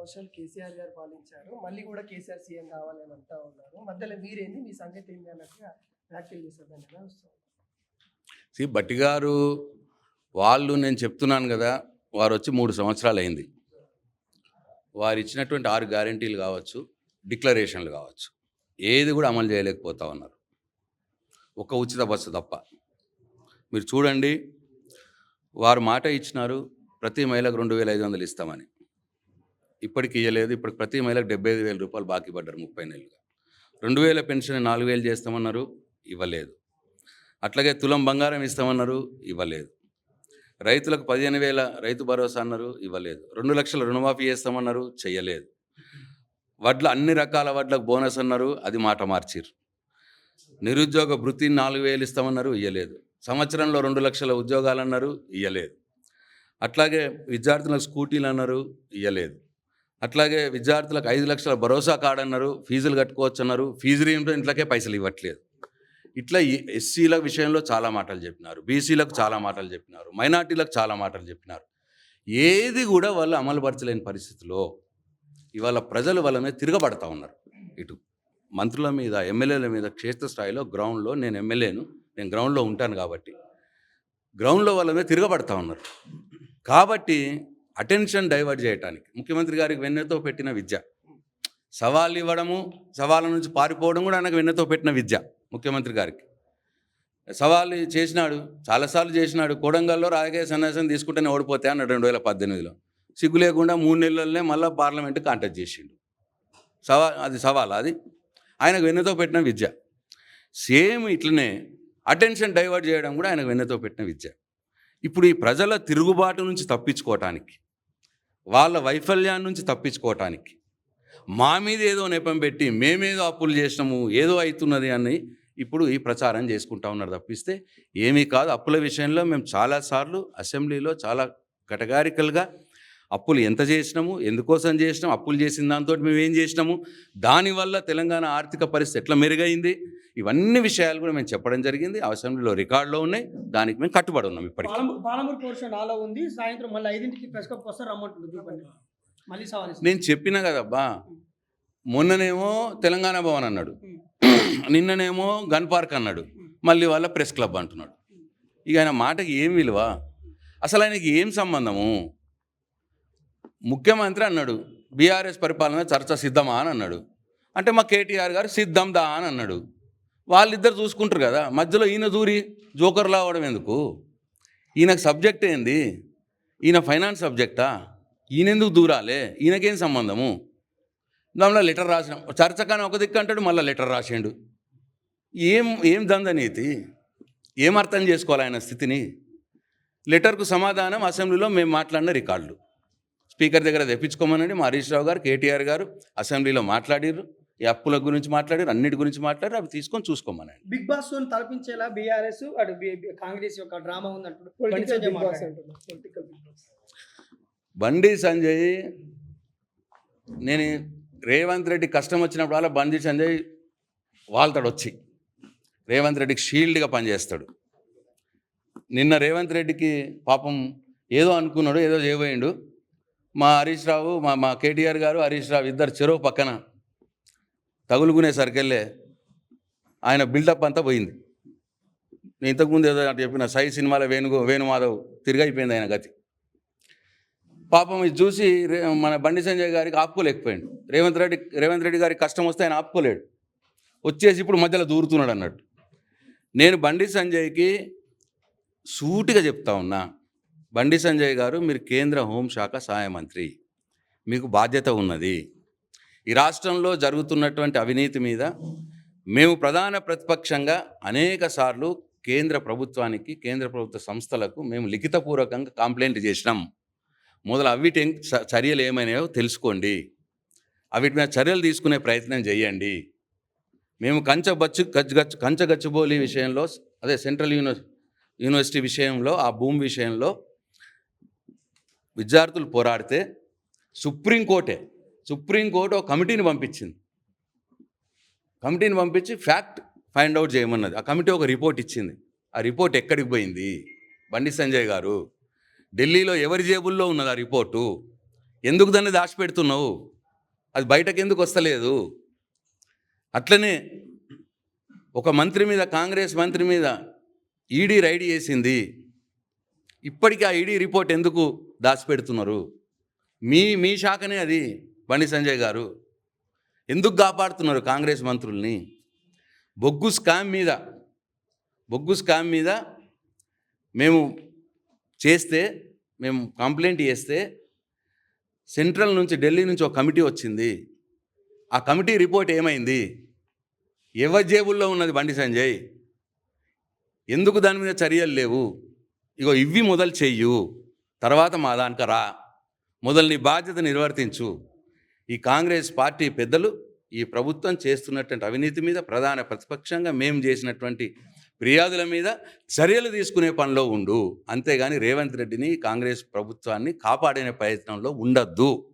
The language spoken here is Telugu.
సంవత్సరాలు కేసీఆర్ గారు పాలించారు, మళ్ళీ కూడా కేసీఆర్ సీఎం కావాలని అంటా ఉన్నారు. మధ్యలో మీరేంది, మీ సంగతి ఏంది అన్నట్టుగా వ్యాఖ్యలు చేసేదాన్ని ఎలా వస్తుంది? బట్టి గారు వాళ్ళు, నేను చెప్తున్నాను కదా, వారు వచ్చి 3 సంవత్సరాలు అయింది. వారు ఇచ్చినటువంటి 6 గ్యారెంటీలు కావచ్చు, డిక్లరేషన్లు కావచ్చు, ఏది కూడా అమలు చేయలేకపోతా ఉన్నారు. ఒక ఉచిత బస్సు తప్ప. మీరు చూడండి, వారు మాట ఇచ్చినారు ప్రతి మహిళకు 2,500 ఇస్తామని. ఇప్పటికి ఇవ్వలేదు. ఇప్పుడు ప్రతి మహిళకు 75,000 రూపాయలు బాకీ పడ్డారు 30 నెలలుగా. 2,000 పెన్షన్ 4,000 చేస్తామన్నారు, ఇవ్వలేదు. అట్లాగే తులం బంగారం ఇస్తామన్నారు, ఇవ్వలేదు. రైతులకు 15,000 రైతు భరోసా అన్నారు, ఇవ్వలేదు. 2 లక్షల రుణమాఫీ చేస్తామన్నారు, చెయ్యలేదు. అన్ని రకాల వడ్లకు బోనస్ అన్నారు, అది మాట మార్చిర్రు. నిరుద్యోగ భృతిని 4,000 ఇస్తామన్నారు, ఇవ్వలేదు. సంవత్సరంలో 2 లక్షల ఉద్యోగాలు అన్నారు, ఇవ్వలేదు. అట్లాగే విద్యార్థులకు స్కూటీలు అన్నారు, ఇవ్వలేదు. అట్లాగే విద్యార్థులకు 5 లక్షల భరోసా కార్డు అన్నారు, ఫీజులు కట్టుకోవచ్చు అన్నారు, ఫీజు రీయింబర్స్మెంట్లకే పైసలు ఇవ్వట్లేదు. ఇట్లా ఎస్సీల విషయంలో చాలా మాటలు చెప్పినారు, బీసీలకు చాలా మాటలు చెప్పినారు, మైనార్టీలకు చాలా మాటలు చెప్పినారు. ఏది కూడా వాళ్ళు అమలుపరచలేని పరిస్థితిలో ఇవాళ ప్రజలు వాళ్ళ మీద తిరగబడతా ఉన్నారు. ఇటు మంత్రుల మీద, ఎమ్మెల్యేల మీద క్షేత్రస్థాయిలో, గ్రౌండ్లో, నేను ఎమ్మెల్యేను, నేను గ్రౌండ్లో ఉంటాను కాబట్టి గ్రౌండ్లో వాళ్ళ మీద తిరగబడతా ఉన్నారు. కాబట్టి అటెన్షన్ డైవర్ట్ చేయడానికి ముఖ్యమంత్రి గారికి వెన్నెతో పెట్టిన విద్య, సవాళ్ళు ఇవ్వడము, సవాళ్ళ నుంచి పారిపోవడం కూడా ఆయనకు వెన్నెతో పెట్టిన విద్య. ముఖ్యమంత్రి గారికి సవాళ్ళు చేసినాడు, చాలాసార్లు చేసినాడు. కొడంగల్లో రాజకీయ సన్యాసం తీసుకుంటేనే ఓడిపోతే అన్నాడు 2018లో. సిగ్గు లేకుండా 3 నెలలనే మళ్ళీ పార్లమెంటు కాంటాక్ట్ చేసిండు. అది సవాల్, అది ఆయనకు వెన్నెతో పెట్టిన విద్య. సేమ్ ఇట్లనే అటెన్షన్ డైవర్ట్ చేయడం కూడా ఆయనకు వెన్నెతో పెట్టిన విద్య. ఇప్పుడు ఈ ప్రజల తిరుగుబాటు నుంచి తప్పించుకోవటానికి, వాళ్ళ వైఫల్యాన్ని నుంచి తప్పించుకోవటానికి, మా మీద ఏదో నెపం పెట్టి మేమేదో అప్పులు చేసినాము, ఏదో అవుతున్నది అని ఇప్పుడు ఈ ప్రచారం చేసుకుంటా ఉన్నారు తప్పిస్తే ఏమీ కాదు. అప్పుల విషయంలో మేము చాలాసార్లు అసెంబ్లీలో చాలా కేటగారికల్గా అప్పులు ఎంత చేసినాము, ఎందుకోసం చేసినాము, అప్పులు చేసిన దాంతో మేము ఏం చేసినాము, దానివల్ల తెలంగాణ ఆర్థిక పరిస్థితి ఎట్లా మెరుగైంది, ఇవన్నీ విషయాలు కూడా మేము చెప్పడం జరిగింది. అసెంబ్లీలో రికార్డులో ఉన్నాయి, దానికి మేము కట్టుబడి ఉన్నాం. ఇప్పటికీ పాలమూరు పోర్షన్ నాలో ఉంది. సాయంత్రం మళ్ళీ 5ంటికి ప్రెస్ క్లబ్ వస్తారు, రమ్మంటుంది. మళ్ళీ సవాల్ నేను చెప్పినా కదబ్బా, మొన్ననేమో తెలంగాణ భవన్ అన్నాడు, నిన్ననేమో గన్ పార్క్ అన్నాడు, మళ్ళీ వాళ్ళ ప్రెస్ క్లబ్ అంటున్నాడు. ఇక ఆయన మాటకి ఏం విలువ, అసలు ఆయనకి ఏం సంబంధము? ముఖ్యమంత్రి అన్నాడు బీఆర్ఎస్ పరిపాలన చర్చ సిద్ధమా అని అన్నాడు. అంటే మా కేటీఆర్ గారు సిద్ధం దా అని అన్నాడు. వాళ్ళిద్దరు చూసుకుంటారు కదా, మధ్యలో ఈయన దూరి జోకర్లా అవడం ఎందుకు? ఈయనకు సబ్జెక్ట్ ఏంది? ఈయన ఫైనాన్స్ సబ్జెక్టా? ఈయనెందుకు దూరాలే? ఈయనకేం సంబంధము? దానిలో లెటర్ రాసినాం, చర్చకాని ఒక దిక్కు అంటాడు, మళ్ళీ లెటర్ రాసిండు. ఏం దందనీతి? ఏం అర్థం చేసుకోవాలి ఆయన స్థితిని? లెటర్కు సమాధానం అసెంబ్లీలో మేము మాట్లాడిన రికార్డులు స్పీకర్ దగ్గర తెప్పించుకోమనండి. మా హరీష్ రావు గారు, కేటీఆర్ గారు అసెంబ్లీలో మాట్లాడిర్రు, ఈ అప్పుల గురించి మాట్లాడారు, అన్నిటి గురించి మాట్లాడారు. అవి తీసుకొని చూసుకోమనండి. బిగ్ బాస్ తలపించేలా బీఆర్ఎస్ అటు కాంగ్రెస్ యొక్క డ్రామా ఉందంటారు. బండి సంజయ్, నేను రేవంత్ రెడ్డి కష్టం వచ్చినప్పుడు అలా బండి సంజయ్ వాళ్తాడు, వచ్చి రేవంత్ రెడ్డికి షీల్డ్గా పనిచేస్తాడు. నిన్న రేవంత్ రెడ్డికి పాపం ఏదో అనుకున్నాడు, ఏదో చేయబోయిండు. మా హరీష్ రావు, మా కేటీఆర్ గారు, హరీష్ రావు ఇద్దరు చెరువు పక్కన తగులుకునేసరికెళ్ళే ఆయన బిల్డప్ అంతా పోయింది. నేను ఇంతకుముందు ఏదో చెప్పిన సై సినిమాలో వేణుమాధవ్ తిరిగైపోయింది ఆయన గతి. పాపం ఇది చూసి మన బండి సంజయ్ గారికి ఆపుకోలేకపోయాడు. రేవంత్ రెడ్డి గారికి కష్టం వస్తే ఆయన ఆపుకోలేడు, వచ్చేసి ఇప్పుడు మధ్యలో దూరుతున్నాడు అన్నట్టు. నేను బండి సంజయ్కి సూటిగా చెప్తా ఉన్నా, బండి సంజయ్ గారు, మీరు కేంద్ర హోంశాఖ సహాయ మంత్రి, మీకు బాధ్యత ఉన్నది. ఈ రాష్ట్రంలో జరుగుతున్నటువంటి అవినీతి మీద మేము ప్రధాన ప్రతిపక్షంగా అనేక సార్లు కేంద్ర ప్రభుత్వానికి, కేంద్ర ప్రభుత్వ సంస్థలకు మేము లిఖితపూర్వకంగా కంప్లైంట్ చేసినాం. మొదలు అవిటి చర్యలు ఏమైనాయో తెలుసుకోండి, అవిటి మీద చర్యలు తీసుకునే ప్రయత్నం చేయండి. మేము కంచగచ్చిబౌలి విషయంలో, అదే సెంట్రల్ యూనివర్సిటీ విషయంలో, ఆ భూమి విషయంలో విద్యార్థులు పోరాడితే సుప్రీంకోర్టు ఒక కమిటీని పంపించి ఫ్యాక్ట్ ఫైండ్ అవుట్ చేయమన్నది. ఆ కమిటీ ఒక రిపోర్ట్ ఇచ్చింది. ఆ రిపోర్ట్ ఎక్కడికి పోయింది? బండి సంజయ్ గారు, ఢిల్లీలో ఎవరి జేబుల్లో ఉన్నది ఆ రిపోర్టు? ఎందుకు దాన్ని దాచిపెడుతున్నావు? అది బయటకు ఎందుకు వస్తలేదు? అట్లనే ఒక మంత్రి మీద, కాంగ్రెస్ మంత్రి మీద ఈడీ రైడ్ చేసింది. ఇప్పటికీ ఆ ఈడీ రిపోర్ట్ ఎందుకు దాచిపెడుతున్నారు? మీ శాఖనే అది. బండి సంజయ్ గారు ఎందుకు కాపాడుతున్నారు కాంగ్రెస్ మంత్రుల్ని? బొగ్గు స్కామ్ మీద మేము కంప్లైంట్ చేస్తే సెంట్రల్ నుంచి, ఢిల్లీ నుంచి ఒక కమిటీ వచ్చింది. ఆ కమిటీ రిపోర్ట్ ఏమైంది? ఎవరి జేబుల్లో ఉన్నది బండి సంజయ్? ఎందుకు దాని మీద చర్యలు లేవు? ఇగో ఇవి మొదలు చెయ్యు, తర్వాత మా దానికి రా. మొదలు నీ బాధ్యత నిర్వర్తించు. ఈ కాంగ్రెస్ పార్టీ పెద్దలు ఈ ప్రభుత్వం చేస్తున్నటువంటి అవినీతి మీద, ప్రధాన ప్రతిపక్షంగా మేము చేసినటువంటి ఫిర్యాదుల మీద చర్యలు తీసుకునే పనిలో ఉండు. అంతేగాని రేవంత్ రెడ్డిని, కాంగ్రెస్ ప్రభుత్వాన్ని కాపాడే ప్రయత్నంలో ఉండద్దు.